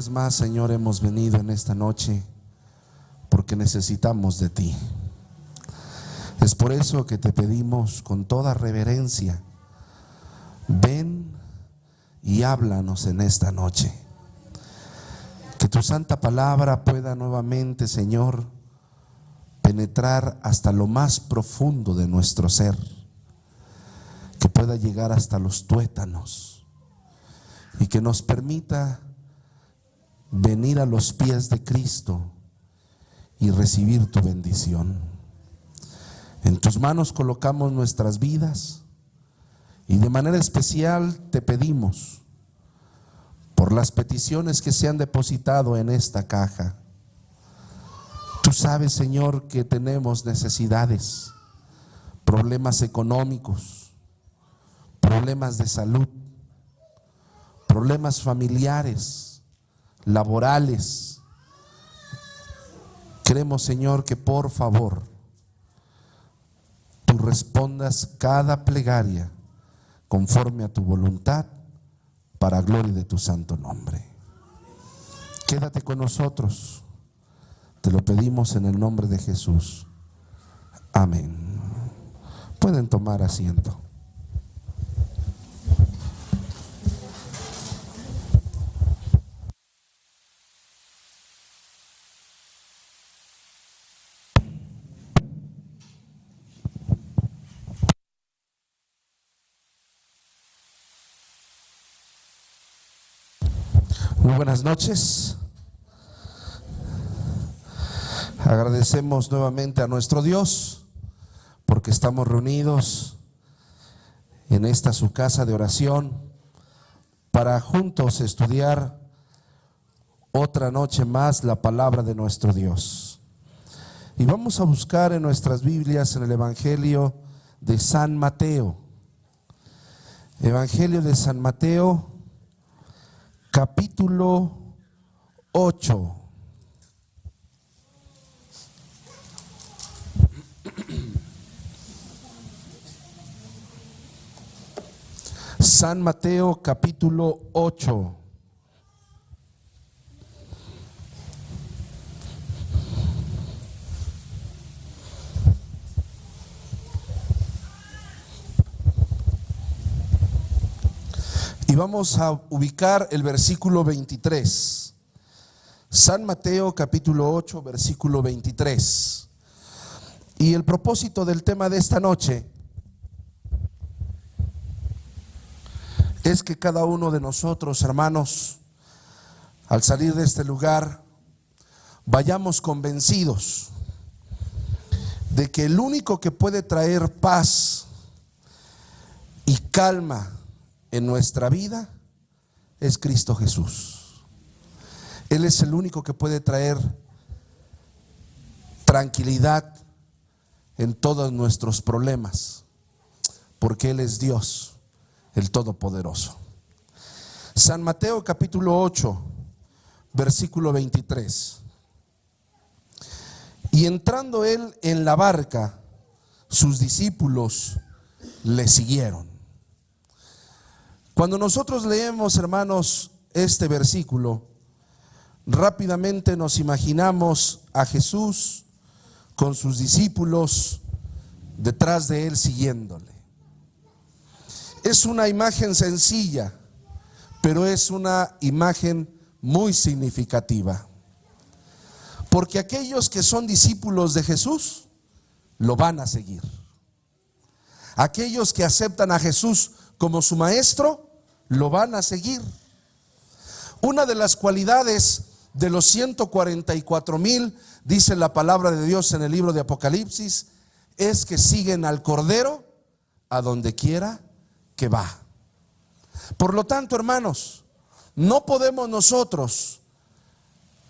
vez más, Señor, hemos venido en esta noche porque necesitamos de ti. Es por eso que te pedimos con toda reverencia, ven y háblanos en esta noche. Que tu santa palabra pueda nuevamente, Señor, penetrar hasta lo más profundo de nuestro ser, que pueda llegar hasta los tuétanos y que nos permita venir a los pies de Cristo y recibir tu bendición. En tus manos colocamos nuestras vidas y de manera especial te pedimos por las peticiones que se han depositado en esta caja. Tú sabes, Señor, que tenemos necesidades, problemas económicos, problemas de salud, problemas familiares, laborales. Queremos, Señor, que por favor tú respondas cada plegaria conforme a tu voluntad, para gloria de tu santo nombre. Quédate con nosotros, te lo pedimos en el nombre de Jesús. Amén. Pueden tomar asiento. Muy buenas noches. Agradecemos nuevamente a nuestro Dios porque estamos reunidos en esta su casa de oración para juntos estudiar otra noche más la palabra de nuestro Dios. Y vamos a buscar en nuestras Biblias en el Evangelio de San Mateo. Evangelio de San Mateo, capítulo 8. San Mateo, capítulo 8. Y vamos a ubicar el versículo 23. San Mateo capítulo 8, versículo 23. Y el propósito del tema de esta noche es que cada uno de nosotros, hermanos, al salir de este lugar, vayamos convencidos de que el único que puede traer paz y calma en nuestra vida es Cristo Jesús. Él es el único que puede traer tranquilidad en todos nuestros problemas, porque Él es Dios, el Todopoderoso. San Mateo capítulo 8, versículo 23. Y entrando Él en la barca, sus discípulos le siguieron. Cuando nosotros leemos, hermanos, este versículo, rápidamente nos imaginamos a Jesús con sus discípulos detrás de Él siguiéndole. Es una imagen sencilla, pero es una imagen muy significativa, porque aquellos que son discípulos de Jesús lo van a seguir. Aquellos que aceptan a Jesús como su maestro, lo van a seguir. Una de las cualidades de los 144,000, dice la palabra de Dios en el libro de Apocalipsis, es que siguen al Cordero a donde quiera que va. Por lo tanto, hermanos, no podemos nosotros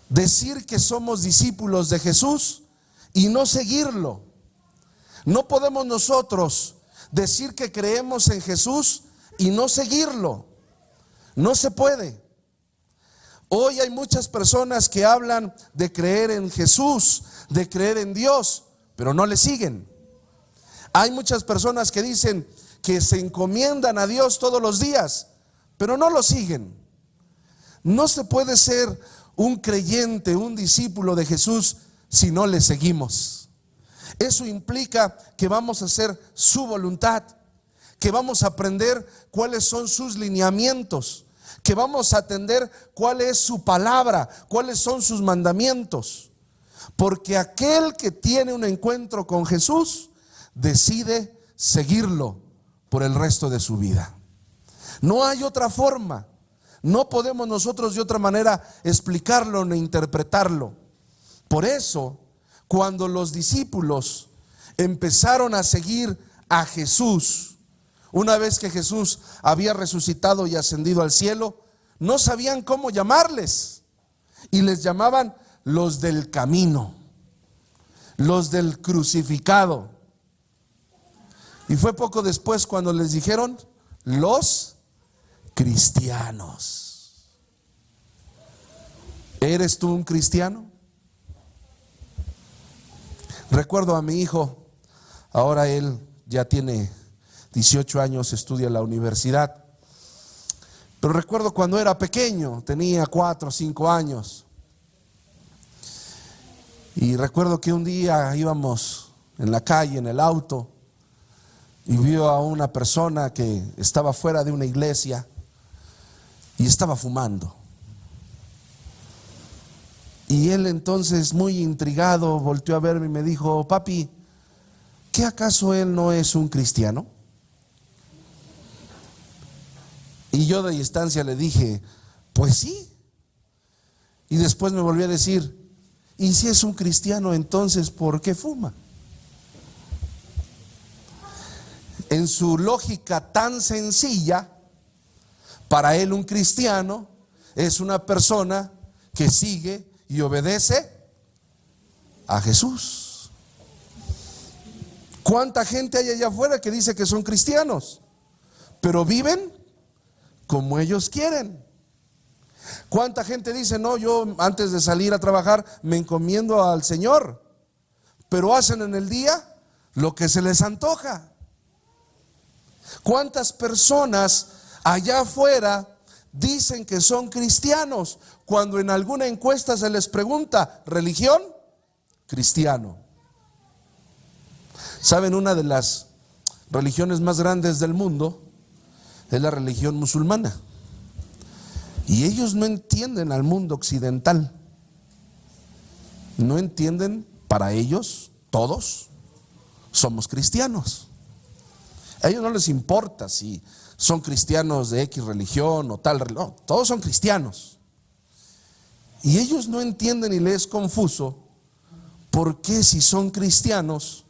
decir que somos discípulos de Jesús y no seguirlo. No podemos nosotros decir que creemos en Jesús y no seguirlo. No se puede. Hoy hay muchas personas que hablan de creer en Jesús, de creer en Dios, pero no le siguen. Hay muchas personas que dicen que se encomiendan a Dios todos los días, pero no lo siguen. No se puede ser un creyente, un discípulo de Jesús si no le seguimos. Eso implica que vamos a hacer su voluntad, que vamos a aprender cuáles son sus lineamientos, que vamos a atender cuál es su palabra, cuáles son sus mandamientos. Porque aquel que tiene un encuentro con Jesús decide seguirlo por el resto de su vida. No hay otra forma. No podemos nosotros de otra manera explicarlo ni interpretarlo. Por eso, cuando los discípulos empezaron a seguir a Jesús, una vez que Jesús había resucitado y ascendido al cielo, no sabían cómo llamarles, y les llamaban los del camino, los del crucificado. Y fue poco después cuando les dijeron los cristianos. ¿Eres tú un cristiano? Recuerdo a mi hijo, ahora él ya tiene 18 años, estudia en la universidad. Pero recuerdo cuando era pequeño, tenía 4 o 5 años. Y recuerdo que un día íbamos en la calle, en el auto, y vio a una persona que estaba fuera de una iglesia y estaba fumando. Y él entonces, muy intrigado, volteó a verme y me dijo: papi, ¿qué acaso él no es un cristiano? Y yo de distancia le dije: pues sí. Y después me volvió a decir: y si es un cristiano, entonces ¿por qué fuma? En su lógica tan sencilla, para él un cristiano es una persona que sigue y obedece a Jesús. ¿Cuánta gente hay allá afuera que dice que son cristianos, pero viven como ellos quieren? ¿Cuánta gente dice: no, yo antes de salir a trabajar me encomiendo al Señor, pero hacen en el día lo que se les antoja? ¿Cuántas personas allá afuera dicen que son cristianos cuando en alguna encuesta se les pregunta: ¿religión? Cristiano. ¿Saben? Una de las religiones más grandes del mundo es la religión musulmana. Y ellos no entienden al mundo occidental. No entienden, para ellos, todos somos cristianos. A ellos no les importa si son cristianos de X religión o tal religión. No, todos son cristianos. Y ellos no entienden y les es confuso por qué, si son cristianos,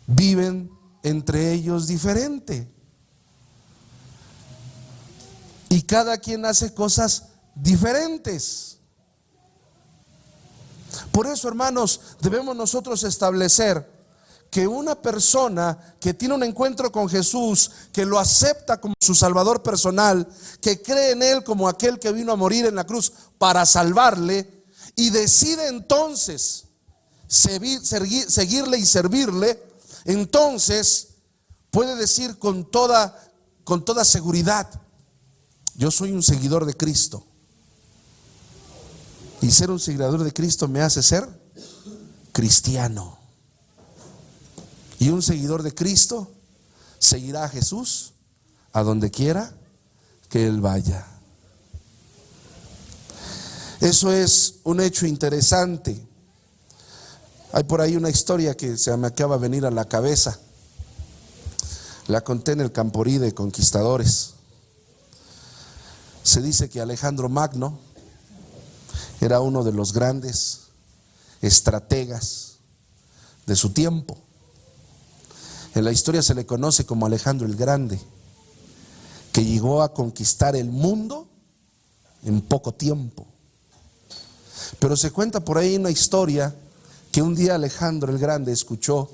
viven entre ellos diferente. Y cada quien hace cosas diferentes. Por eso, hermanos, debemos nosotros establecer que una persona que tiene un encuentro con Jesús, que lo acepta como su Salvador personal, que cree en Él como aquel que vino a morir en la cruz para salvarle, y decide entonces seguirle y servirle, entonces puede decir con toda seguridad: yo soy un seguidor de Cristo. Y ser un seguidor de Cristo me hace ser cristiano. Y un seguidor de Cristo seguirá a Jesús a donde quiera que Él vaya. Eso es un hecho interesante. Hay por ahí una historia que se me acaba de venir a la cabeza. La conté en el Camporí de Conquistadores. Se dice que Alejandro Magno era uno de los grandes estrategas de su tiempo. En la historia se le conoce como Alejandro el Grande, que llegó a conquistar el mundo en poco tiempo. Pero se cuenta por ahí una historia que un día Alejandro el Grande escuchó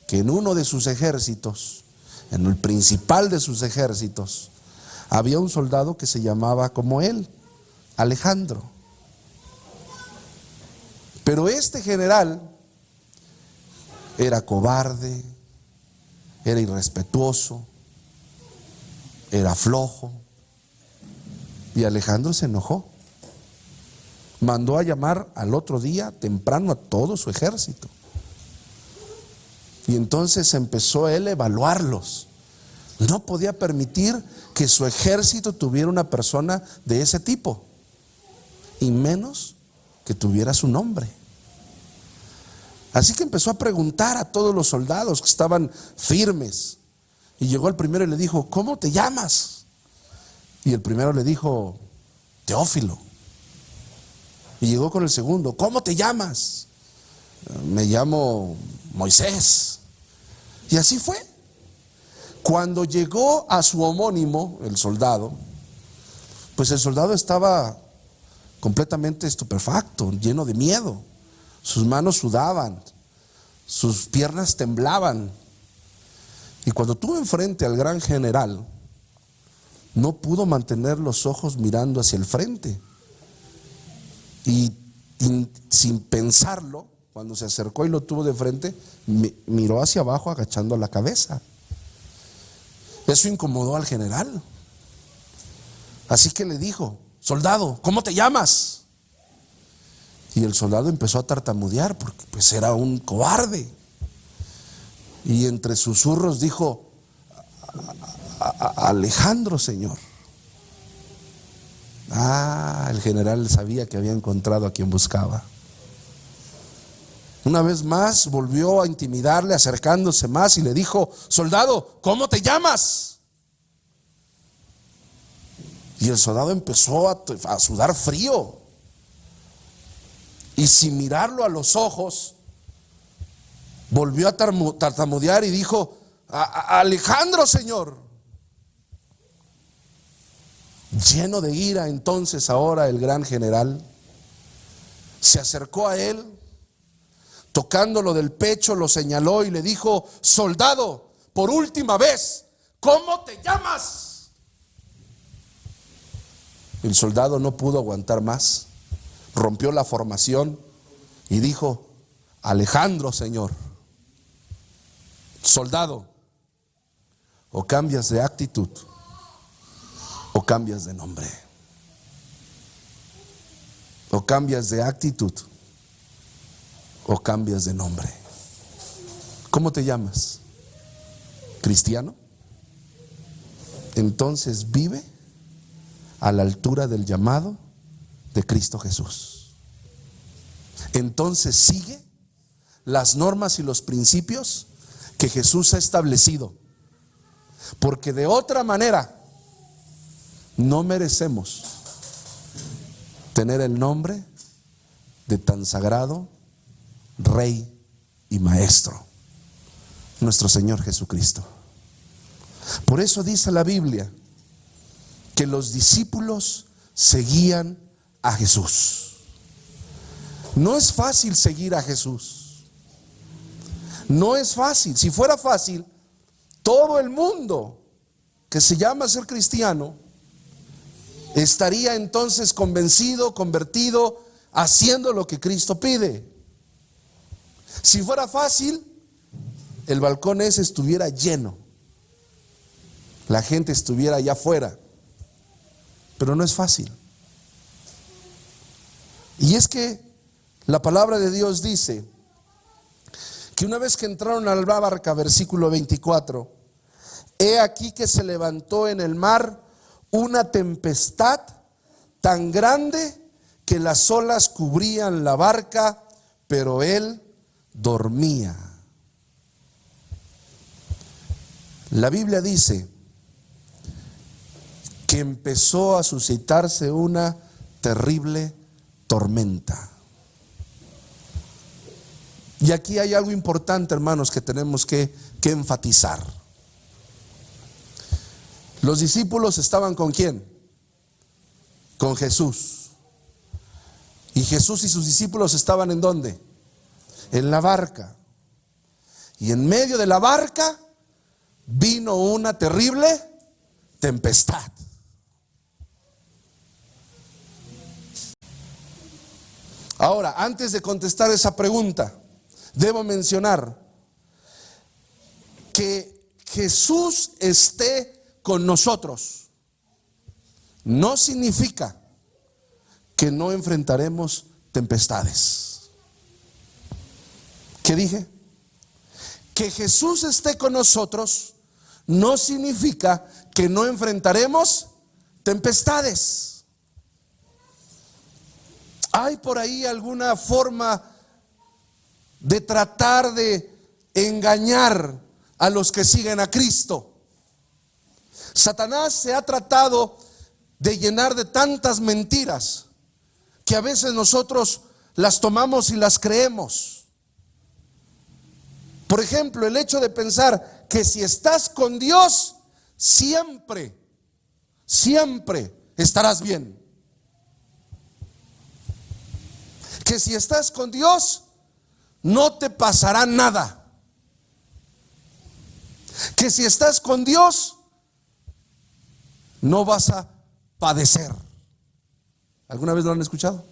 que en uno de sus ejércitos, en el principal de sus ejércitos, había un soldado que se llamaba como él, Alejandro. Pero este general era cobarde, era irrespetuoso, era flojo, Y Alejandro se enojó. Mandó a llamar al otro día temprano a todo su ejército. Y entonces empezó él a evaluarlos. No podía permitir que su ejército tuviera una persona de ese tipo, y menos que tuviera su nombre. Así que empezó a preguntar a todos los soldados que estaban firmes. Y llegó el primero y le dijo: ¿cómo te llamas? Y el primero le dijo: Teófilo. Y llegó con el segundo: ¿cómo te llamas? Me llamo Moisés. Y así fue. Cuando llegó a su homónimo, el soldado, pues el soldado estaba completamente estupefacto, lleno de miedo. Sus manos sudaban, sus piernas temblaban. Y cuando tuvo enfrente al gran general, no pudo mantener los ojos mirando hacia el frente. Y sin pensarlo, cuando se acercó y lo tuvo de frente, miró hacia abajo agachando la cabeza. Eso incomodó al general. Así que le dijo: soldado, ¿cómo te llamas? Y el soldado empezó a tartamudear porque pues era un cobarde. Y entre susurros dijo: Alejandro, señor. El general sabía que había encontrado a quien buscaba. Una vez más volvió a intimidarle, acercándose más, y le dijo: soldado, ¿cómo te llamas? Y el soldado empezó a sudar frío. Y sin mirarlo a los ojos, volvió a tartamudear y dijo: Alejandro, señor. Lleno de ira, entonces ahora el gran general se acercó a él, tocándolo del pecho, lo señaló y le dijo: soldado, por última vez, ¿cómo te llamas? El soldado no pudo aguantar más, rompió la formación y dijo: Alejandro, señor. Soldado, o cambias de actitud o cambias de nombre. O cambias de actitud o cambias de nombre. ¿Cómo te llamas? ¿Cristiano? Entonces vive a la altura del llamado de Cristo Jesús. Entonces sigue las normas y los principios que Jesús ha establecido, porque de otra manera no merecemos tener el nombre de tan sagrado Rey y Maestro, nuestro Señor Jesucristo. Por eso dice la Biblia que los discípulos seguían a Jesús. No es fácil seguir a Jesús. No es fácil. Si fuera fácil, todo el mundo que se llama ser cristiano estaría entonces convencido, convertido, haciendo lo que Cristo pide. Si fuera fácil, el balcón ese estuviera lleno, la gente estuviera allá afuera. Pero no es fácil. Y es que la palabra de Dios dice que una vez que entraron a la barca, versículo 24, he aquí que se levantó en el mar una tempestad tan grande que las olas cubrían la barca, pero él dormía. La Biblia dice que empezó a suscitarse una terrible tormenta. Y aquí hay algo importante, hermanos, que tenemos que enfatizar. Los discípulos estaban ¿con quién? Con Jesús. Y Jesús y sus discípulos estaban ¿en dónde? En la barca. Y en medio de la barca vino una terrible tempestad. Ahora, antes de contestar esa pregunta, debo mencionar que Jesús esté con nosotros no significa que no enfrentaremos tempestades. ¿Qué dije? Que Jesús esté con nosotros no significa que no enfrentaremos tempestades. ¿Hay por ahí alguna forma de tratar de engañar a los que siguen a Cristo? Satanás se ha tratado de llenar de tantas mentiras que a veces nosotros las tomamos y las creemos. Por ejemplo, el hecho de pensar que si estás con Dios, siempre estarás bien. Que si estás con Dios, no te pasará nada. Que si estás con Dios, no vas a padecer. ¿Alguna vez lo han escuchado?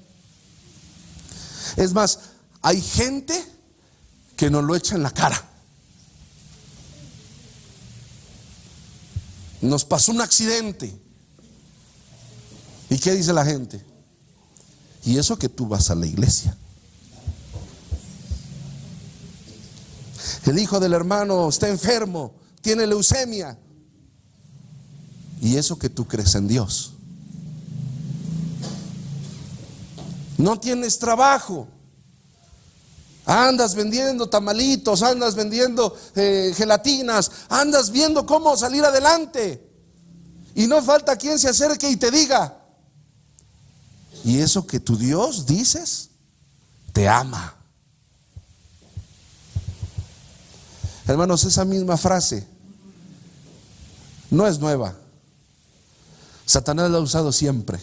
Es más, hay gente que nos lo echa en la cara. Nos pasó un accidente. ¿Y qué dice la gente? Y eso que tú vas a la iglesia. El hijo del hermano está enfermo, tiene leucemia. Y eso que tú crees en Dios. No tienes trabajo, andas vendiendo tamalitos, andas vendiendo gelatinas, andas viendo cómo salir adelante, y no falta quien se acerque y te diga: y eso que tu Dios, dices, te ama. Hermanos, esa misma frase no es nueva. Satanás la ha usado siempre.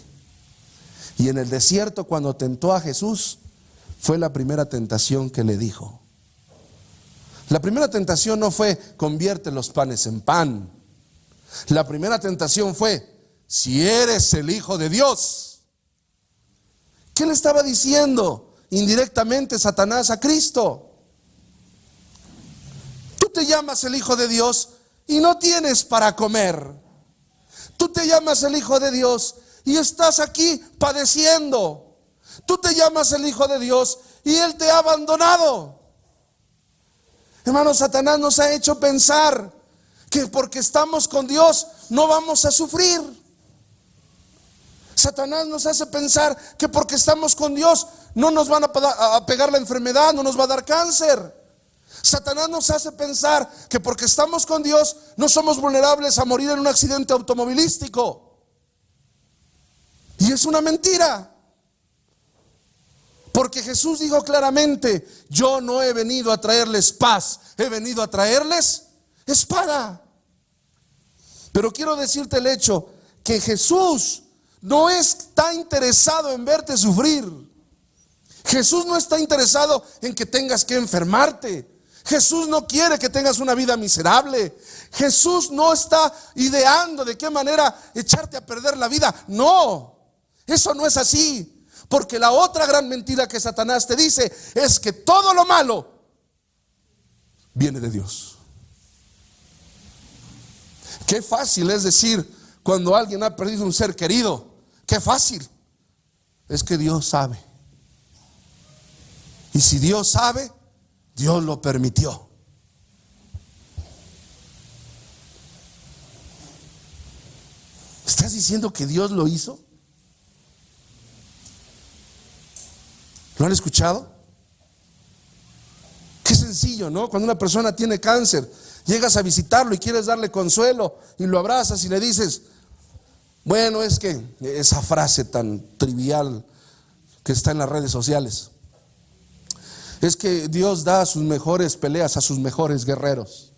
Y en el desierto, cuando tentó a Jesús, fue la primera tentación que le dijo. La primera tentación no fue: convierte los panes en pan. La primera tentación fue: si eres el Hijo de Dios. ¿Qué le estaba diciendo indirectamente Satanás a Cristo? Tú te llamas el Hijo de Dios y no tienes para comer. Tú te llamas el Hijo de Dios y estás aquí padeciendo. Tú te llamas el Hijo de Dios y Él te ha abandonado. Hermanos, Satanás nos ha hecho pensar que porque estamos con Dios no vamos a sufrir. Satanás nos hace pensar que porque estamos con Dios no nos van a pegar la enfermedad, no nos va a dar cáncer. Satanás nos hace pensar que porque estamos con Dios no somos vulnerables a morir en un accidente automovilístico. Y es una mentira. Porque Jesús dijo claramente: yo no he venido a traerles paz, he venido a traerles espada. Pero quiero decirte el hecho que Jesús no está interesado en verte sufrir. Jesús no está interesado en que tengas que enfermarte. Jesús no quiere que tengas una vida miserable. Jesús no está ideando de qué manera echarte a perder la vida. No, eso no es así. Porque la otra gran mentira que Satanás te dice es que todo lo malo viene de Dios. Qué fácil es decir cuando alguien ha perdido un ser querido: qué fácil. Es que Dios sabe. Y si Dios sabe, Dios lo permitió. ¿Estás diciendo que Dios lo hizo? ¿Lo han escuchado? Qué sencillo, ¿no? Cuando una persona tiene cáncer, llegas a visitarlo y quieres darle consuelo y lo abrazas y le dices: bueno, es que esa frase tan trivial que está en las redes sociales, es que Dios da sus mejores peleas a sus mejores guerreros.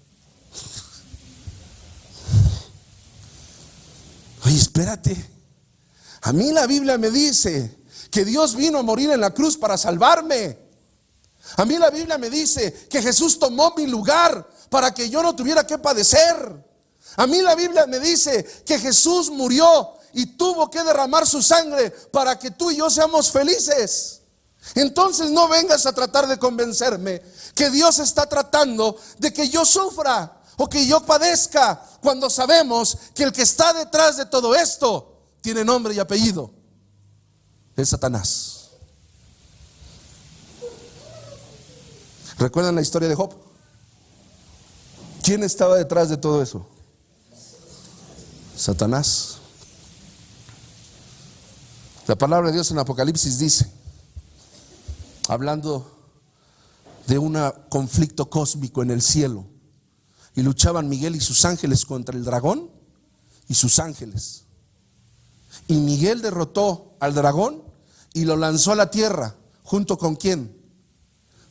Oye, espérate. A mí la Biblia me dice que Dios vino a morir en la cruz para salvarme. A mí la Biblia me dice que Jesús tomó mi lugar para que yo no tuviera que padecer. A mí la Biblia me dice que Jesús murió y tuvo que derramar su sangre para que tú y yo seamos felices. Entonces no vengas a tratar de convencerme que Dios está tratando de que yo sufra o que yo padezca, cuando sabemos que el que está detrás de todo esto tiene nombre y apellido. Es Satanás. ¿Recuerdan la historia de Job? ¿Quién estaba detrás de todo eso? Satanás. La palabra de Dios en Apocalipsis dice, hablando de un conflicto cósmico en el cielo, y luchaban Miguel y sus ángeles contra el dragón y sus ángeles. Y Miguel derrotó al dragón y lo lanzó a la tierra. ¿Junto con quién?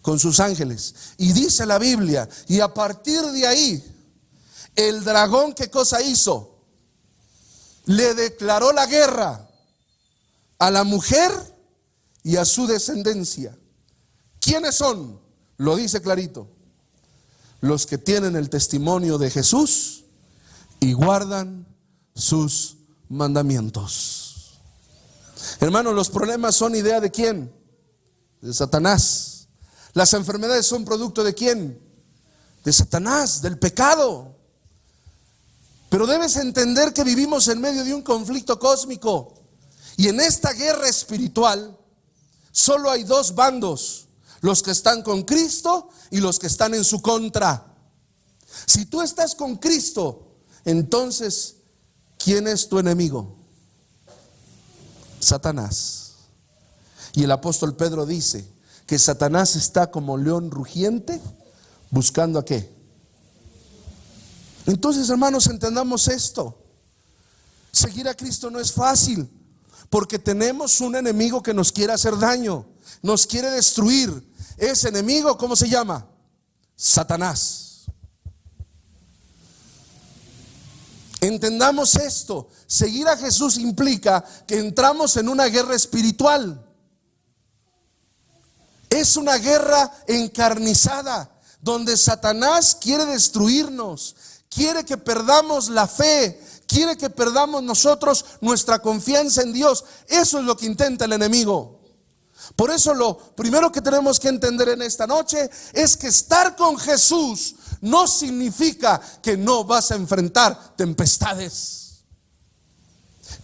Con sus ángeles. Y dice la Biblia, y a partir de ahí, el dragón, ¿qué cosa hizo? Le declaró la guerra a la mujer y a su descendencia. ¿Quiénes son? Lo dice clarito. Los que tienen el testimonio de Jesús y guardan sus mandamientos. Hermanos, los problemas son idea de quién? De Satanás. Las enfermedades son producto de quién? De Satanás, del pecado. Pero debes entender que vivimos en medio de un conflicto cósmico. Y en esta guerra espiritual solo hay dos bandos: los que están con Cristo y los que están en su contra. Si tú estás con Cristo, entonces, ¿quién es tu enemigo? Satanás. Y el apóstol Pedro dice que Satanás está como león rugiente buscando ¿a qué? Entonces, hermanos, entendamos esto. Seguir a Cristo no es fácil, porque tenemos un enemigo que nos quiere hacer daño, nos quiere destruir. Ese enemigo, ¿cómo se llama? Satanás. Entendamos esto. Seguir a Jesús implica que entramos en una guerra espiritual. Es una guerra encarnizada, donde Satanás quiere destruirnos, quiere que perdamos la fe, quiere que perdamos nosotros nuestra confianza en Dios. Eso es lo que intenta el enemigo. Por eso lo primero que tenemos que entender en esta noche es que estar con Jesús no significa que no vas a enfrentar tempestades.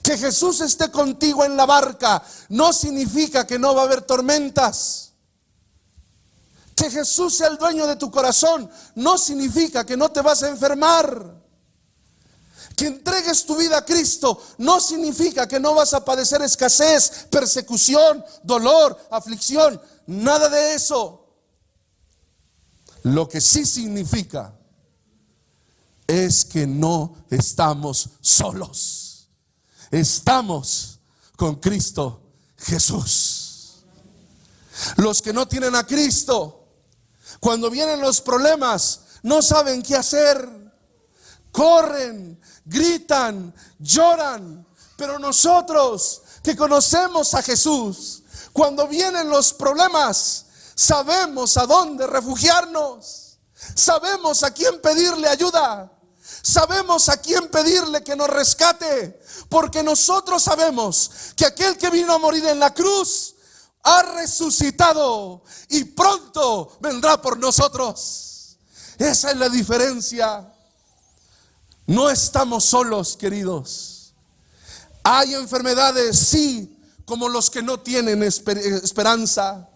Que Jesús esté contigo en la barca no significa que no va a haber tormentas. Que Jesús sea el dueño de tu corazón no significa que no te vas a enfermar. Que entregues tu vida a Cristo no significa que no vas a padecer escasez, persecución, dolor, aflicción. Nada de eso. Lo que sí significa es que no estamos solos. Estamos con Cristo Jesús. Los que no tienen a Cristo, cuando vienen los problemas, no saben qué hacer. Corren, gritan, lloran. Pero nosotros que conocemos a Jesús, cuando vienen los problemas, sabemos a dónde refugiarnos. Sabemos a quién pedirle ayuda. Sabemos a quién pedirle que nos rescate. Porque nosotros sabemos que aquel que vino a morir en la cruz ha resucitado y pronto vendrá por nosotros. Esa es la diferencia. No estamos solos, queridos. Hay enfermedades, sí, como los que no tienen esperanza.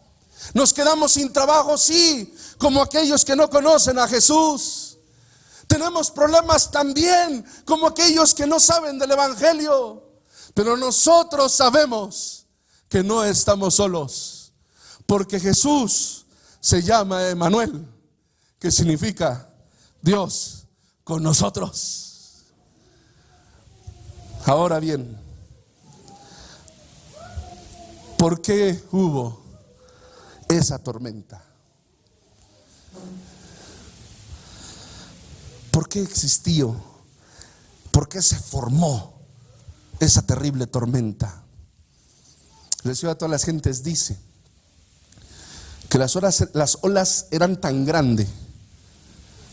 Nos quedamos sin trabajo, sí, como aquellos que no conocen a Jesús. Tenemos problemas también, como aquellos que no saben del evangelio. Pero nosotros sabemos que no estamos solos, porque Jesús se llama Emmanuel, que significa Dios con nosotros. Ahora bien, ¿por qué hubo esa tormenta? ¿Por qué existió? ¿Por qué se formó esa terrible tormenta? La ciudad de todas las gentes dice que las olas eran tan grandes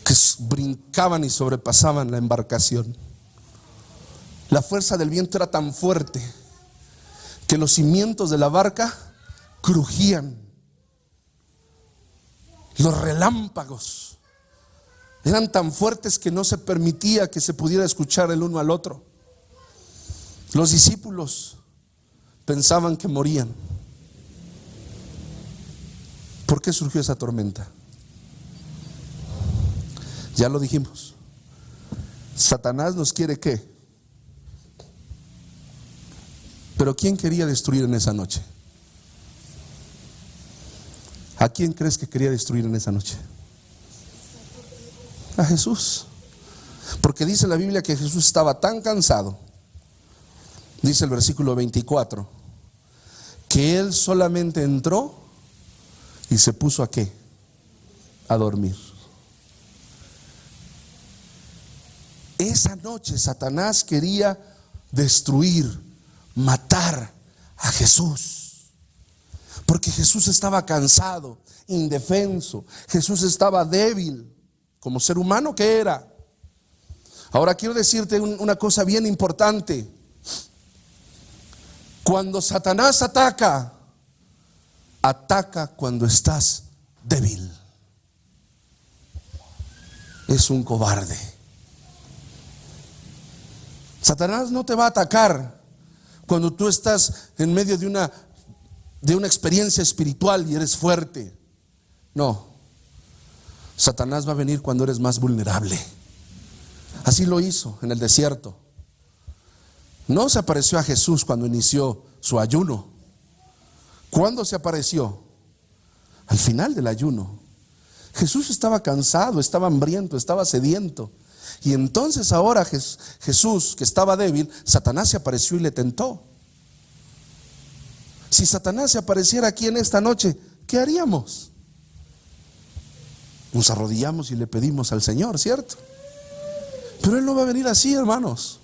que brincaban y sobrepasaban la embarcación. La fuerza del viento era tan fuerte que los cimientos de la barca crujían. Los relámpagos eran tan fuertes que no se permitía que se pudiera escuchar el uno al otro. Los discípulos pensaban que morían. ¿Por qué surgió esa tormenta? Ya lo dijimos. Satanás nos quiere ¿qué? Pero ¿quién quería destruir en esa noche? ¿A quién crees que quería destruir en esa noche? A Jesús. Porque dice la Biblia que Jesús estaba tan cansado, dice el versículo 24, que Él solamente entró y se puso ¿a qué? A dormir. Esa noche Satanás quería destruir, matar a Jesús, porque Jesús estaba cansado, indefenso. Jesús estaba débil como ser humano que era. Ahora quiero decirte una cosa bien importante. Cuando Satanás ataca, ataca cuando estás débil. Es un cobarde. Satanás no te va a atacar cuando tú estás en medio de una experiencia espiritual y eres fuerte. No. Satanás va a venir cuando eres más vulnerable. Así lo hizo en el desierto. No se apareció a Jesús cuando inició su ayuno. ¿Cuándo se apareció? Al final del ayuno. Jesús estaba cansado, estaba hambriento, estaba sediento. Y entonces ahora Jesús, que estaba débil, Satanás se apareció y le tentó. Si Satanás se apareciera aquí en esta noche, ¿qué haríamos? Nos arrodillamos y le pedimos al Señor, ¿cierto? Pero Él no va a venir así, hermanos.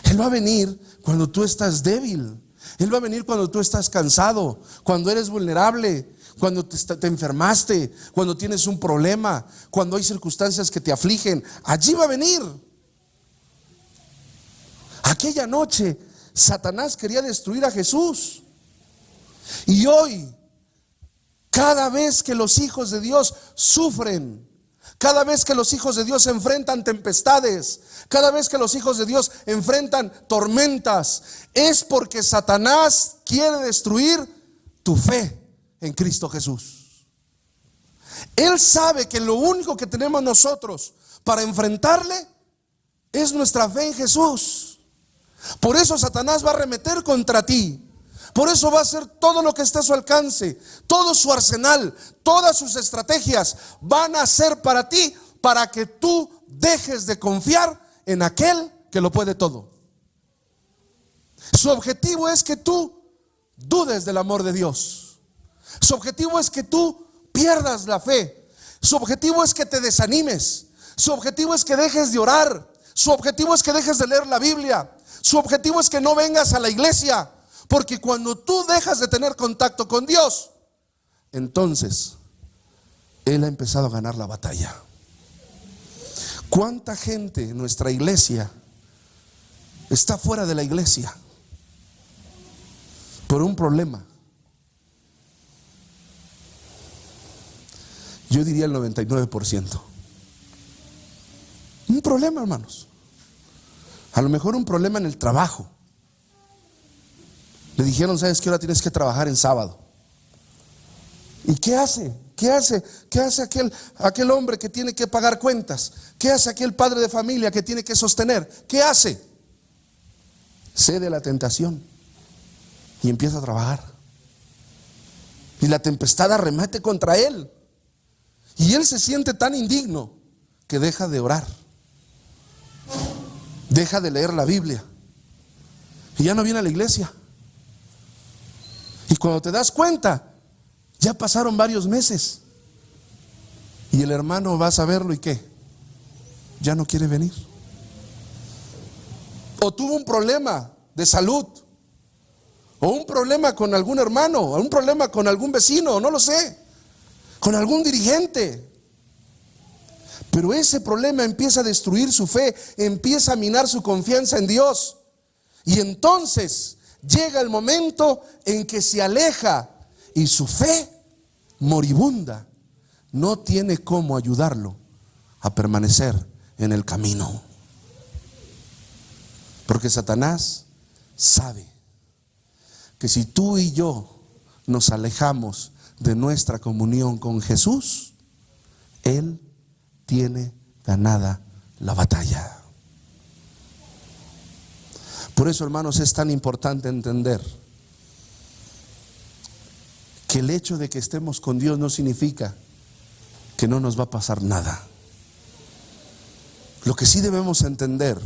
Él va a venir cuando tú estás débil. Él va a venir cuando tú estás cansado, cuando eres vulnerable, cuando te enfermaste, cuando tienes un problema, cuando hay circunstancias que te afligen. Allí va a venir. Aquella noche Satanás quería destruir a Jesús. Y hoy, cada vez que los hijos de Dios sufren, cada vez que los hijos de Dios enfrentan tempestades, cada vez que los hijos de Dios enfrentan tormentas, es porque Satanás quiere destruir tu fe en Cristo Jesús. Él sabe que lo único que tenemos nosotros para enfrentarle es nuestra fe en Jesús. Por eso Satanás va a arremeter contra ti. Por eso va a hacer todo lo que esté a su alcance. Todo su arsenal, todas sus estrategias van a ser para ti, para que tú dejes de confiar en aquel que lo puede todo. Su objetivo es que tú dudes del amor de Dios. Su objetivo es que tú pierdas la fe. Su objetivo es que te desanimes. Su objetivo es que dejes de orar. Su objetivo es que dejes de leer la Biblia. Su objetivo es que no vengas a la iglesia. Porque cuando tú dejas de tener contacto con Dios, entonces Él ha empezado a ganar la batalla. ¿Cuánta gente en nuestra iglesia está fuera de la iglesia por un problema? Yo diría el 99%. Un problema, hermanos. A lo mejor un problema en el trabajo. Le dijeron, ¿sabes qué hora tienes que trabajar en sábado? ¿Y qué hace? ¿Qué hace? ¿Qué hace aquel hombre que tiene que pagar cuentas? ¿Qué hace aquel padre de familia que tiene que sostener? ¿Qué hace? Cede a la tentación y empieza a trabajar. Y la tempestad arremete contra él. Y él se siente tan indigno que deja de orar. Deja de leer la Biblia. Y ya no viene a la iglesia. Y cuando te das cuenta, ya pasaron varios meses. Y el hermano va a saberlo y ¿qué? Ya no quiere venir. O tuvo un problema de salud. O un problema con algún hermano. O un problema con algún vecino, no lo sé. Con algún dirigente. Pero ese problema empieza a destruir su fe. Empieza a minar su confianza en Dios. Y entonces llega el momento en que se aleja y su fe moribunda no tiene cómo ayudarlo a permanecer en el camino. Porque Satanás sabe que si tú y yo nos alejamos de nuestra comunión con Jesús, Él tiene ganada la batalla. Por eso, hermanos, es tan importante entender que el hecho de que estemos con Dios no significa que no nos va a pasar nada. Lo que sí debemos entender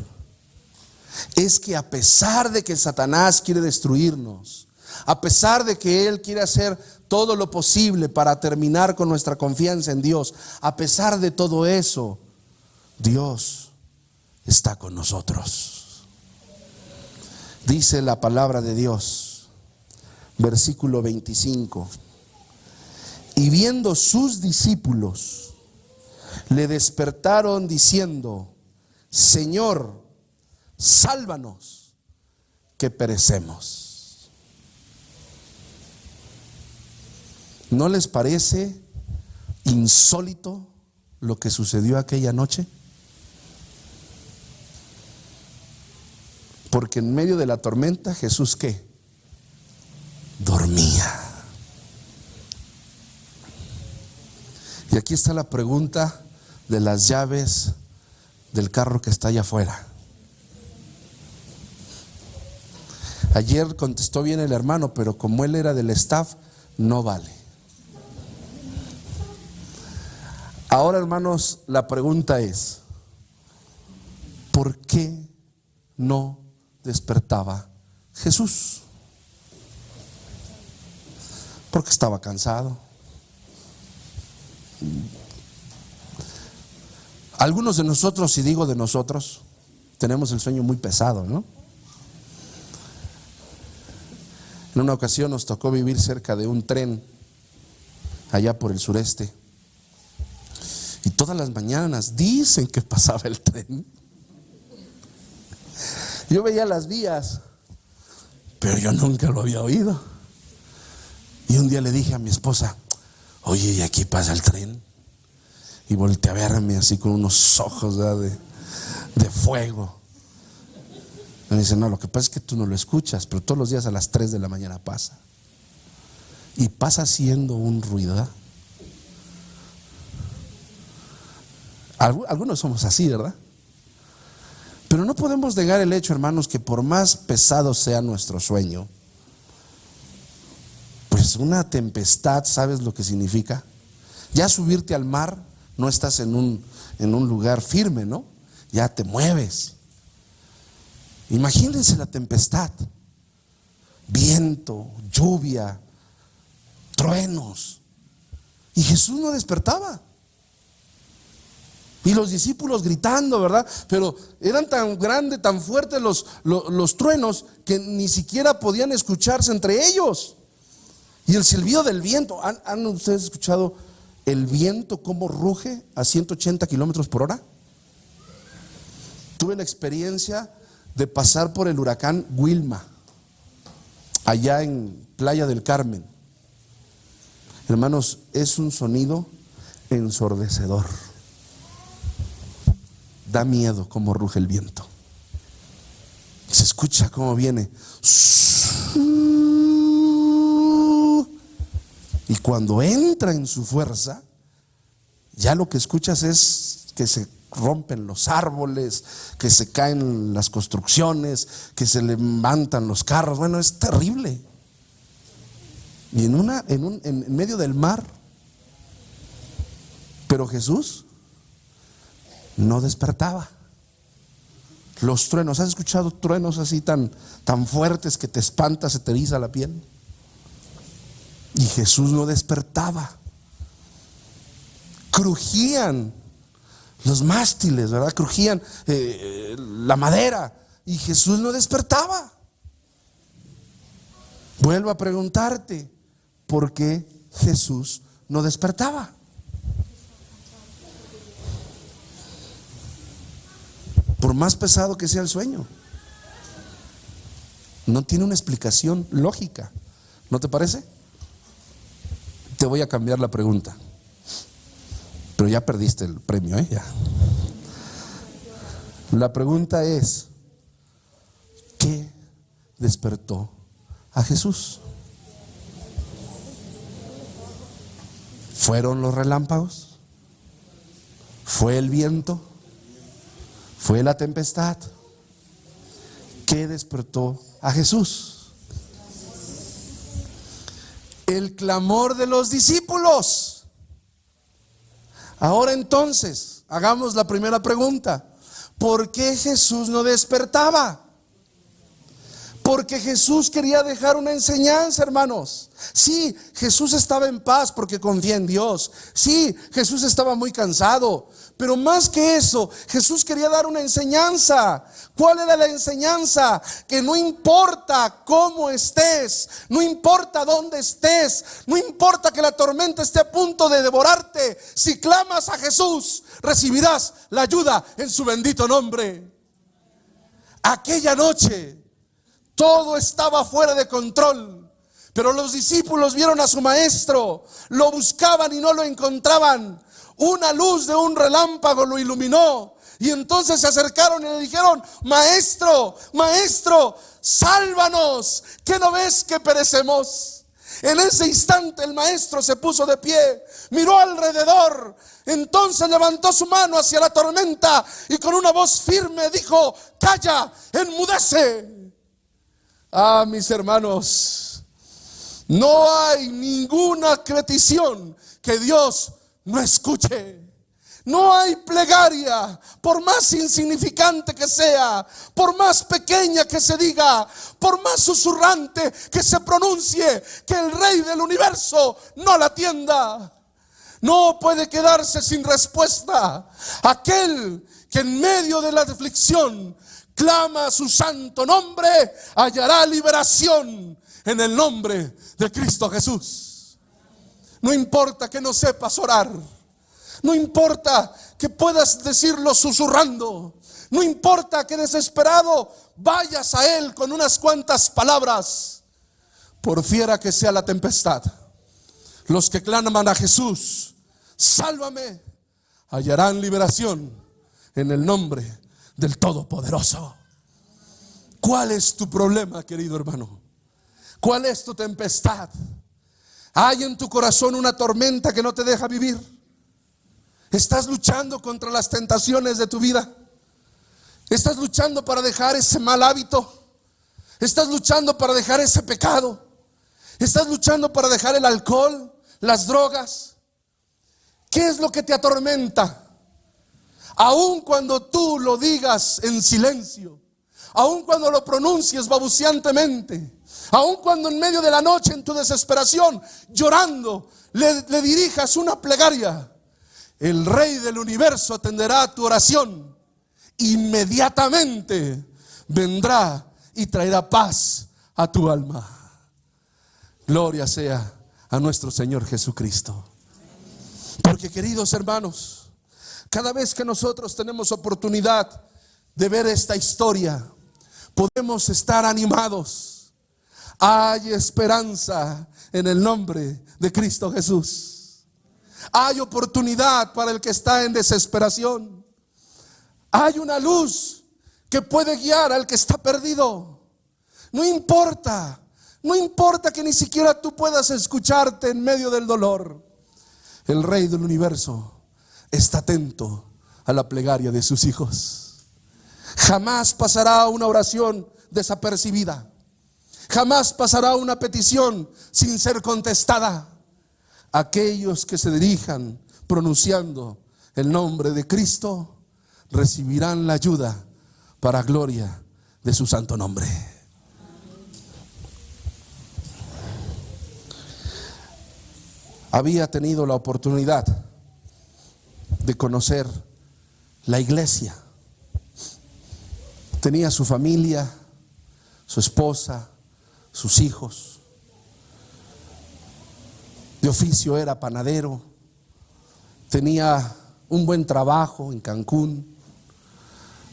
es que a pesar de que Satanás quiere destruirnos, a pesar de que él quiere hacer todo lo posible para terminar con nuestra confianza en Dios, a pesar de todo eso, Dios está con nosotros. Dice la palabra de Dios, versículo 25: y viendo sus discípulos, le despertaron diciendo: Señor, sálvanos, que perecemos. ¿No les parece insólito lo que sucedió aquella noche? Porque en medio de la tormenta, Jesús, ¿qué? Dormía. Y aquí está la pregunta de las llaves del carro que está allá afuera. Ayer contestó bien el hermano, pero como él era del staff, no vale. Ahora, hermanos, la pregunta es: ¿por qué no despertaba Jesús? Porque estaba cansado. Algunos de nosotros, si digo de nosotros, tenemos el sueño muy pesado, ¿no? En una ocasión nos tocó vivir cerca de un tren allá por el sureste, y todas las mañanas dicen que pasaba el tren. Yo veía las vías, pero yo nunca lo había oído. Y un día le dije a mi esposa: oye, ¿y aquí pasa el tren? Y volteé a verme así con unos ojos, ¿verdad?, de fuego. Y me dice: no, lo que pasa es que tú no lo escuchas, pero todos los días a las 3 de la mañana pasa. Y pasa haciendo un ruido, ¿verdad? Algunos somos así, ¿verdad? Pero no podemos negar el hecho, hermanos, que por más pesado sea nuestro sueño, pues una tempestad, ¿sabes lo que significa? Ya subirte al mar, no estás en un lugar firme, ¿no? Ya te mueves. Imagínense la tempestad: viento, lluvia, truenos. Y Jesús no despertaba. Y los discípulos gritando, ¿verdad? Pero eran tan grandes, tan fuertes los truenos, que ni siquiera podían escucharse entre ellos. Y el silbido del viento. ¿Han ustedes escuchado el viento cómo ruge a 180 kilómetros por hora? Tuve la experiencia de pasar por el huracán Wilma, allá en Playa del Carmen. Hermanos, es un sonido ensordecedor. Da miedo cómo ruge el viento. Se escucha cómo viene. Y cuando entra en su fuerza, ya lo que escuchas es que se rompen los árboles, que se caen las construcciones, que se levantan los carros. Bueno, es terrible. Y en medio del mar. Pero Jesús no despertaba. Los truenos, ¿has escuchado truenos así tan fuertes que te espanta, se te eriza la piel? Y Jesús no despertaba. Crujían los mástiles, ¿verdad? Crujían la madera, y Jesús no despertaba. Vuelvo a preguntarte: ¿por qué Jesús no despertaba? Por más pesado que sea el sueño, no tiene una explicación lógica, ¿no te parece? Te voy a cambiar la pregunta, pero ya perdiste el premio, ya. La pregunta es: ¿qué despertó a Jesús? ¿Fueron los relámpagos? ¿Fue el viento? ¿Fue la tempestad? ¿Qué despertó a Jesús? El clamor de los discípulos. Ahora entonces, hagamos la primera pregunta. ¿Por qué Jesús no despertaba? Porque Jesús quería dejar una enseñanza, hermanos. Sí, Jesús estaba en paz porque confía en Dios. Sí, Jesús estaba muy cansado. Pero más que eso, Jesús quería dar una enseñanza. ¿Cuál era la enseñanza? Que no importa cómo estés, no importa dónde estés, no importa que la tormenta esté a punto de devorarte, si clamas a Jesús, recibirás la ayuda en su bendito nombre. Aquella noche todo estaba fuera de control, pero los discípulos vieron a su maestro, lo buscaban y no lo encontraban. Una luz de un relámpago lo iluminó y entonces se acercaron y le dijeron: Maestro, maestro, sálvanos, ¿qué no ves que perecemos? En ese instante el maestro se puso de pie, miró alrededor, entonces levantó su mano hacia la tormenta y con una voz firme dijo: calla, enmudece. Ah, mis hermanos, no hay ninguna petición que Dios no escuche. No hay plegaria, por más insignificante que sea, por más pequeña que se diga, por más susurrante que se pronuncie, que el Rey del universo no la atienda. No puede quedarse sin respuesta. Aquel que en medio de la aflicción clama a su santo nombre, hallará liberación en el nombre de Cristo Jesús. No importa que no sepas orar, no importa que puedas decirlo susurrando, no importa que desesperado vayas a Él con unas cuantas palabras. Por fiera que sea la tempestad, los que claman a Jesús: sálvame, hallarán liberación en el nombre del Todopoderoso. ¿Cuál es tu problema, querido hermano? ¿Cuál es tu tempestad? ¿Hay en tu corazón una tormenta que no te deja vivir? ¿Estás luchando contra las tentaciones de tu vida? ¿Estás luchando para dejar ese mal hábito? ¿Estás luchando para dejar ese pecado? ¿Estás luchando para dejar el alcohol, las drogas? ¿Qué es lo que te atormenta? Aun cuando tú lo digas en silencio, aun cuando lo pronuncies balbucientemente, aun cuando en medio de la noche en tu desesperación, llorando, le dirijas una plegaria, el Rey del universo atenderá tu oración. Inmediatamente vendrá y traerá paz a tu alma. Gloria sea a nuestro Señor Jesucristo. Porque, queridos hermanos, cada vez que nosotros tenemos oportunidad de ver esta historia, podemos estar animados. Hay esperanza en el nombre de Cristo Jesús. Hay oportunidad para el que está en desesperación. Hay una luz que puede guiar al que está perdido. No importa que ni siquiera tú puedas escucharte en medio del dolor. El Rey del universo está atento a la plegaria de sus hijos. Jamás pasará una oración desapercibida. Jamás pasará una petición sin ser contestada. Aquellos que se dirijan pronunciando el nombre de Cristo recibirán la ayuda para gloria de su santo nombre. Había tenido la oportunidad de conocer la iglesia. Tenía su familia, su esposa, sus hijos. De oficio era panadero. Tenía un buen trabajo en Cancún.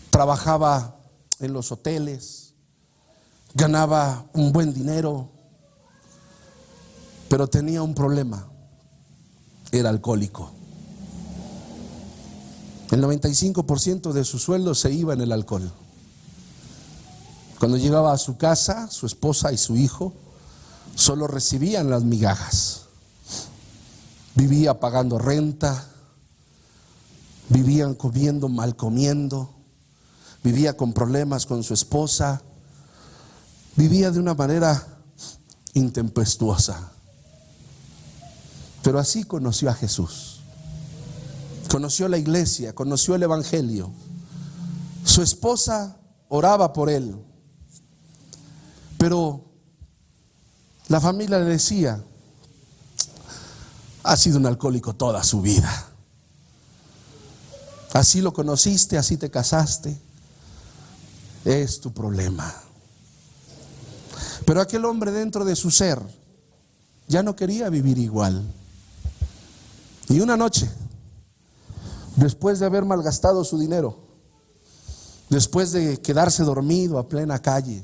Trabajaba en los hoteles. Ganaba un buen dinero. Pero tenía un problema. Era alcohólico. El 95% de su sueldo se iba en el alcohol. Cuando llegaba a su casa, su esposa y su hijo solo recibían las migajas. Vivía pagando renta, vivían comiendo, mal comiendo, vivía con problemas con su esposa, vivía de una manera intempestuosa. Pero así conoció a Jesús, conoció la iglesia, conoció el evangelio. Su esposa oraba por él, pero la familia le decía: ha sido un alcohólico toda su vida. Así lo conociste, así te casaste. Es tu problema. Pero aquel hombre dentro de su ser ya no quería vivir igual. Y una noche, después de haber malgastado su dinero, después de quedarse dormido a plena calle,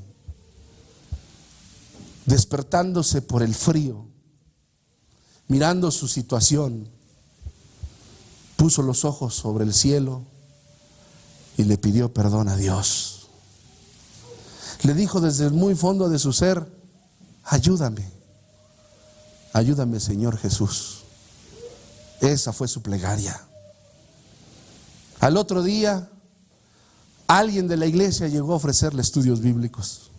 despertándose por el frío, mirando su situación, puso los ojos sobre el cielo y le pidió perdón a Dios. Le dijo desde el muy fondo de su ser: ayúdame, ayúdame, Señor Jesús. Esa fue su plegaria. Al otro día, alguien de la iglesia llegó a ofrecerle estudios bíblicos.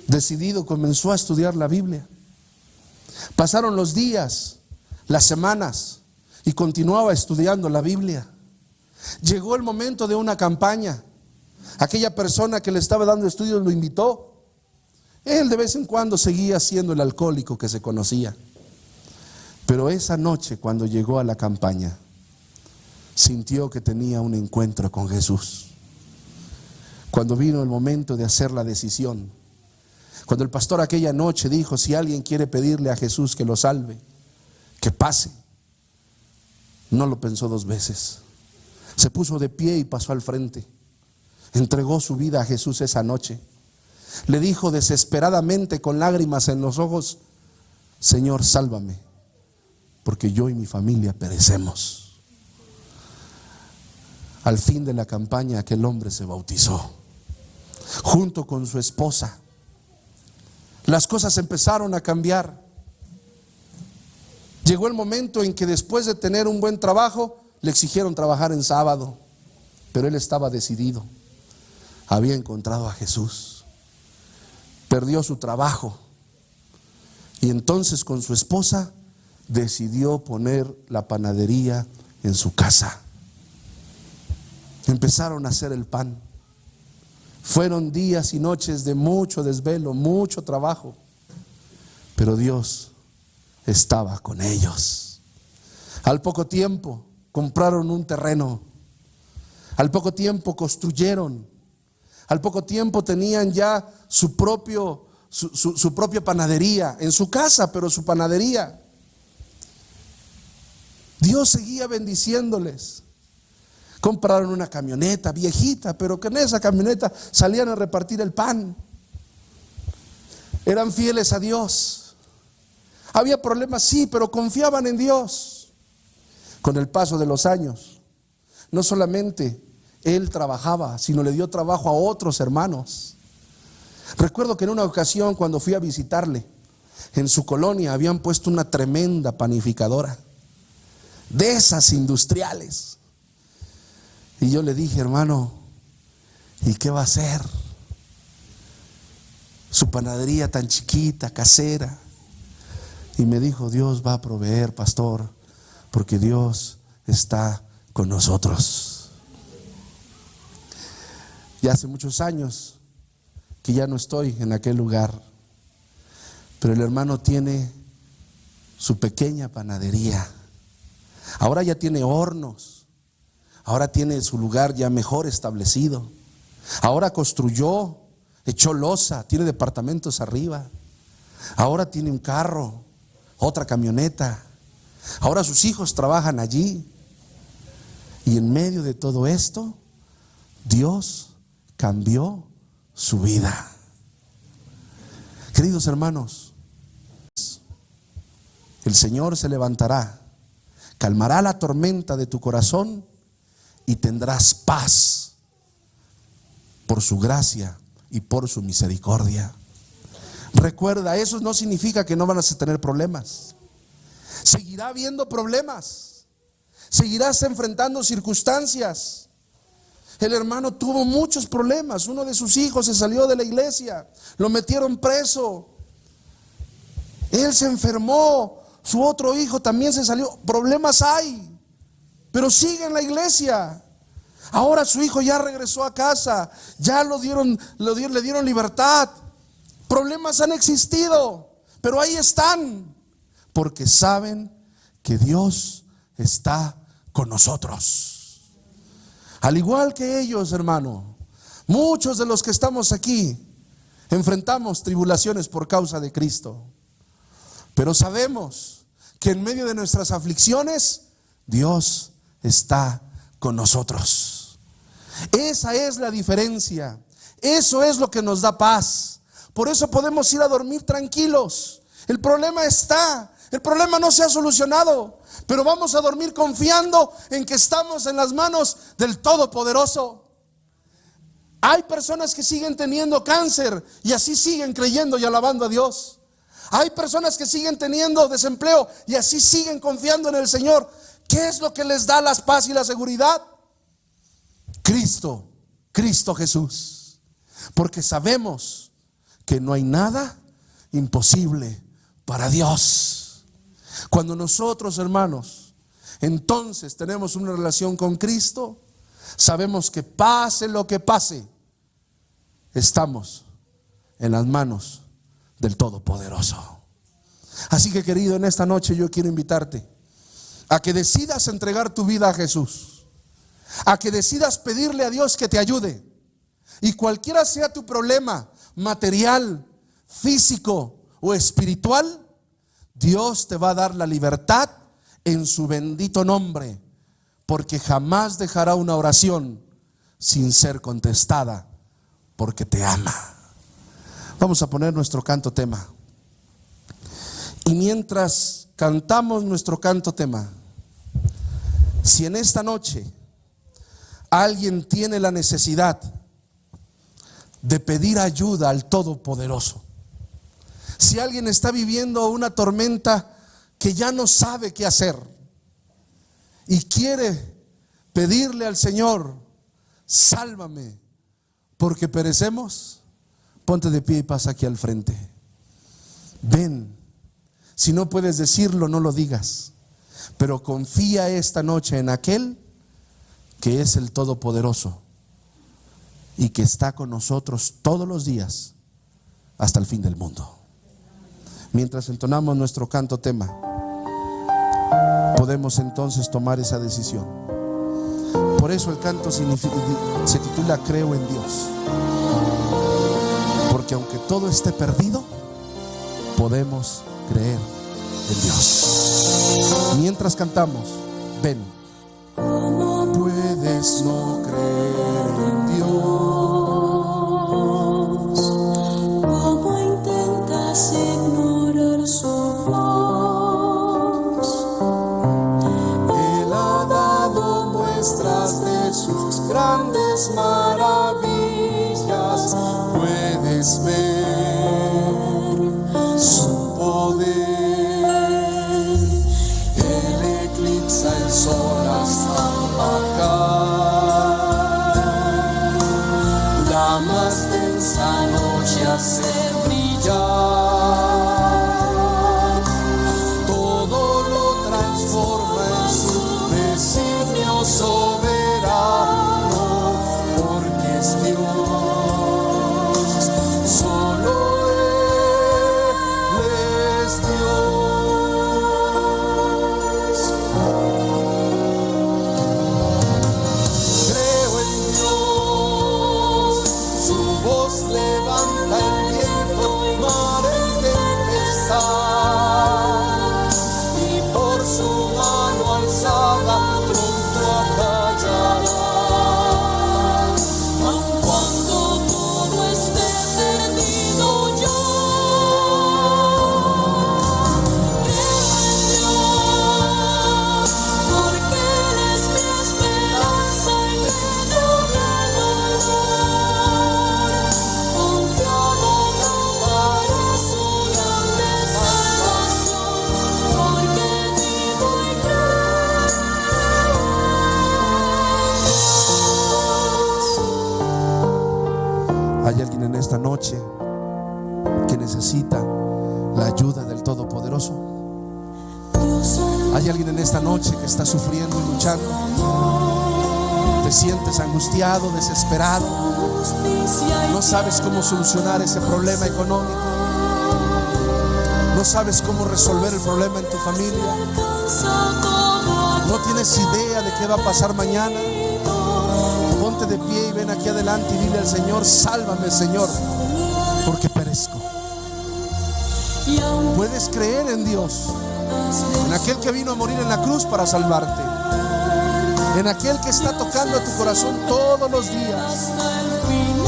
Decidido, comenzó a estudiar la Biblia. Pasaron los días, las semanas, y continuaba estudiando la Biblia. Llegó el momento de una campaña. Aquella persona que le estaba dando estudios lo invitó. Él de vez en cuando seguía siendo el alcohólico que se conocía. Pero esa noche, cuando llegó a la campaña, sintió que tenía un encuentro con Jesús. Cuando vino el momento de hacer la decisión, cuando el pastor aquella noche dijo: si alguien quiere pedirle a Jesús que lo salve, que pase, no lo pensó dos veces. Se puso de pie y pasó al frente. Entregó su vida a Jesús esa noche. Le dijo desesperadamente, con lágrimas en los ojos: Señor, sálvame, porque yo y mi familia perecemos. Al fin de la campaña, aquel hombre se bautizó junto con su esposa. Las cosas empezaron a cambiar. Llegó el momento en que, después de tener un buen trabajo, le exigieron trabajar en sábado, pero él estaba decidido. Había encontrado a Jesús. Perdió su trabajo y entonces, con su esposa, decidió poner la panadería en su casa. Empezaron a hacer el pan. Fueron días y noches de mucho desvelo, mucho trabajo, pero Dios estaba con ellos. Al poco tiempo compraron un terreno. Al poco tiempo construyeron. Al poco tiempo tenían ya su propia panadería en su casa, pero su panadería. Dios seguía bendiciéndoles. Compraron una camioneta viejita, pero que en esa camioneta salían a repartir el pan. Eran fieles a Dios. Había problemas, sí, pero confiaban en Dios. Con el paso de los años, no solamente él trabajaba, sino le dio trabajo a otros hermanos. Recuerdo que en una ocasión, cuando fui a visitarle, en su colonia habían puesto una tremenda panificadora, de esas industriales. Y yo le dije: hermano, ¿y qué va a hacer? Su panadería tan chiquita, casera. Y me dijo: Dios va a proveer, pastor, porque Dios está con nosotros. Y hace muchos años que ya no estoy en aquel lugar, pero el hermano tiene su pequeña panadería. Ahora ya tiene hornos. Ahora tiene su lugar ya mejor establecido. Ahora construyó, echó losa, tiene departamentos arriba. Ahora tiene un carro, otra camioneta. Ahora sus hijos trabajan allí. Y en medio de todo esto, Dios cambió su vida. Queridos hermanos, el Señor se levantará, calmará la tormenta de tu corazón y tendrás paz por su gracia y por su misericordia. Recuerda, eso no significa que no van a tener problemas. Seguirá habiendo problemas. Seguirás enfrentando circunstancias. El hermano tuvo muchos problemas. Uno de sus hijos se salió de la iglesia, lo metieron preso. Él se enfermó, su otro hijo también se salió. Problemas hay, pero sigue en la iglesia. Ahora su hijo ya regresó a casa, ya le dieron libertad. Problemas han existido, pero ahí están, porque saben que Dios está con nosotros. Al igual que ellos, hermano, muchos de los que estamos aquí enfrentamos tribulaciones por causa de Cristo. Pero sabemos que en medio de nuestras aflicciones, Dios está con nosotros. Esa es la diferencia. Eso es lo que nos da paz. Por eso podemos ir a dormir tranquilos. El problema está, el problema no se ha solucionado, pero vamos a dormir confiando en que estamos en las manos del Todopoderoso. Hay personas que siguen teniendo cáncer y así siguen creyendo y alabando a Dios. Hay personas que siguen teniendo desempleo y así siguen confiando en el Señor. ¿Qué es lo que les da la paz y la seguridad? Cristo Jesús. Porque sabemos que no hay nada imposible para Dios. Cuando nosotros, hermanos, entonces tenemos una relación con Cristo, sabemos que pase lo que pase, estamos en las manos del Todopoderoso. Así que, querido, en esta noche yo quiero invitarte a que decidas entregar tu vida a Jesús, a que decidas pedirle a Dios que te ayude. Y cualquiera sea tu problema, material, físico o espiritual, Dios te va a dar la libertad en su bendito nombre, porque jamás dejará una oración sin ser contestada, porque te ama. Vamos a poner nuestro canto tema. Y mientras cantamos nuestro canto tema, si en esta noche alguien tiene la necesidad de pedir ayuda al Todopoderoso, si alguien está viviendo una tormenta que ya no sabe qué hacer y quiere pedirle al Señor, sálvame porque perecemos, ponte de pie y pasa aquí al frente. Ven, si no puedes decirlo, no lo digas, pero confía esta noche en aquel que es el Todopoderoso y que está con nosotros todos los días hasta el fin del mundo. Mientras entonamos nuestro canto tema, podemos entonces tomar esa decisión. Por eso el canto se titula Creo en Dios, porque aunque todo esté perdido, podemos creer en Dios. Mientras cantamos, ven. ¿Cómo puedes no creer en Dios? ¿Cómo intentas ignorar su voz? Él ha dado muestras de sus grandes maravillas. Puedes ver su poder. Él eclipsa el sol hasta bajar. esta noche que necesita la ayuda del Todopoderoso? ¿Hay alguien en esta noche que está sufriendo y luchando? ¿Te sientes angustiado, desesperado? ¿No sabes cómo solucionar ese problema económico? ¿No sabes cómo resolver el problema en tu familia? ¿No tienes idea de qué va a pasar mañana? Ponte de pie y ven aquí adelante y dile al Señor: sálvame, Señor, porque perezco. Puedes creer en Dios, en aquel que vino a morir en la cruz para salvarte, en aquel que está tocando a tu corazón todos los días,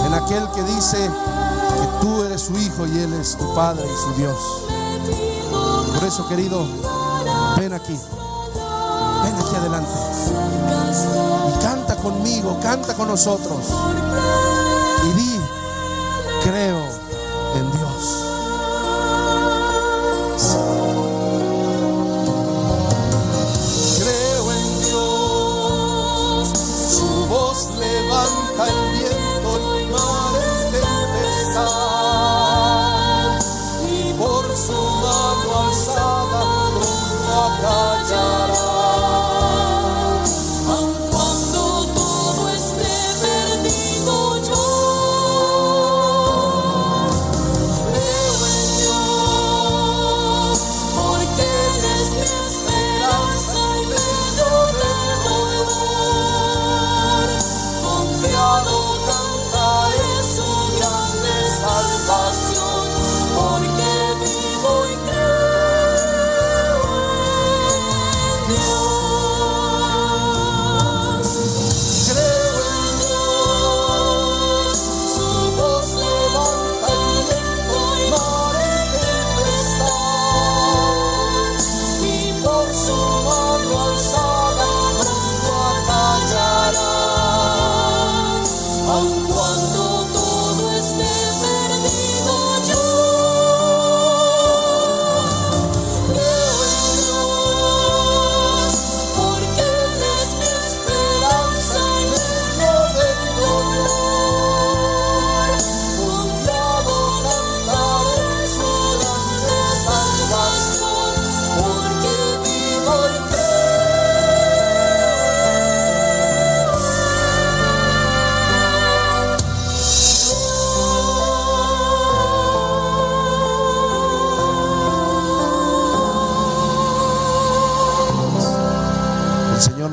en aquel que dice que tú eres su hijo y Él es tu Padre y su Dios. Por eso, querido, ven aquí adelante y canta conmigo, canta con nosotros y di: creo en Dios. Creo en Dios, su voz levanta el viento y mar en tempestad, y por su mano alzada pronto acallará.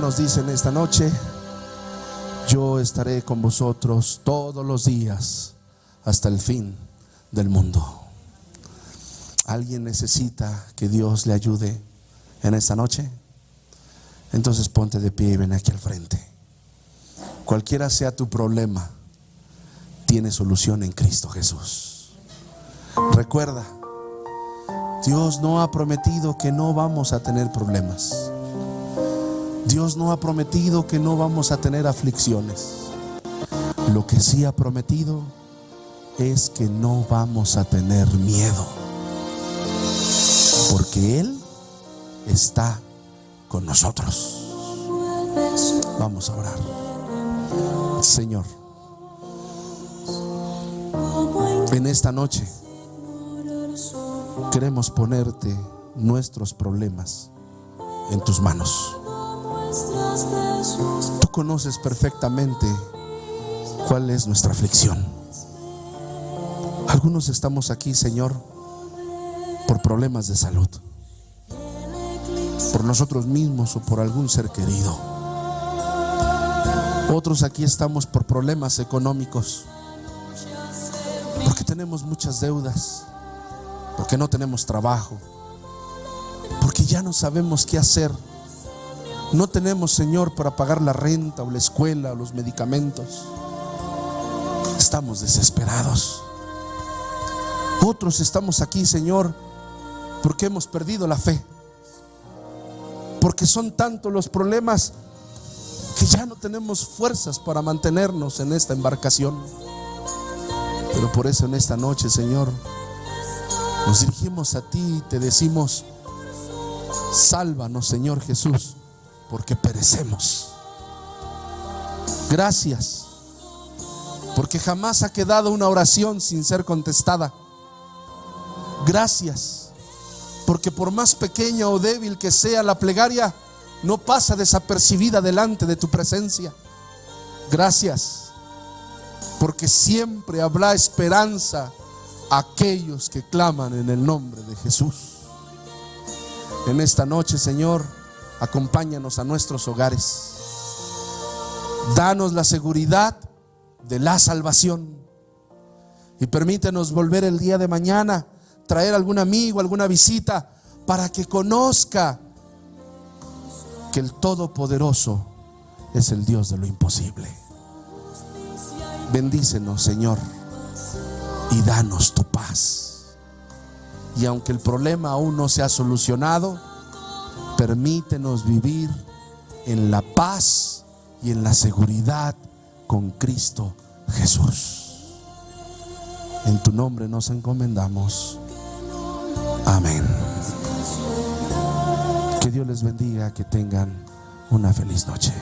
Nos dice en esta noche: yo estaré con vosotros todos los días hasta el fin del mundo. ¿Alguien necesita que Dios le ayude en esta noche? Entonces ponte de pie y ven aquí al frente. Cualquiera sea tu problema, tiene solución en Cristo Jesús. Recuerda, Dios no ha prometido que no vamos a tener problemas. Dios no ha prometido que no vamos a tener aflicciones. Lo que sí ha prometido es que no vamos a tener miedo, porque Él está con nosotros. Vamos a orar. Señor, en esta noche queremos ponerte nuestros problemas en tus manos. Tú conoces perfectamente cuál es nuestra aflicción. Algunos estamos aquí, Señor, por problemas de salud, por nosotros mismos o por algún ser querido. Otros aquí estamos por problemas económicos, porque tenemos muchas deudas, porque no tenemos trabajo, porque ya no sabemos qué hacer. No tenemos, Señor, para pagar la renta o la escuela o los medicamentos. Estamos desesperados. Otros estamos aquí, Señor, porque hemos perdido la fe, porque son tantos los problemas que ya no tenemos fuerzas para mantenernos en esta embarcación. Pero por eso en esta noche, Señor, nos dirigimos a ti y te decimos: sálvanos, Señor Jesús, porque perecemos. Gracias, porque jamás ha quedado una oración sin ser contestada. Gracias, porque por más pequeña o débil que sea la plegaria, no pasa desapercibida delante de tu presencia. Gracias, porque siempre habrá esperanza a aquellos que claman en el nombre de Jesús. En esta noche, Señor, acompáñanos a nuestros hogares. Danos la seguridad de la salvación y permítenos volver el día de mañana, traer algún amigo, alguna visita, para que conozca que el Todopoderoso es el Dios de lo imposible. Bendícenos, Señor, y danos tu paz. Y aunque el problema aún no se ha solucionado, permítenos vivir en la paz y en la seguridad con Cristo Jesús. En tu nombre nos encomendamos. Amén. Que Dios les bendiga, que tengan una feliz noche.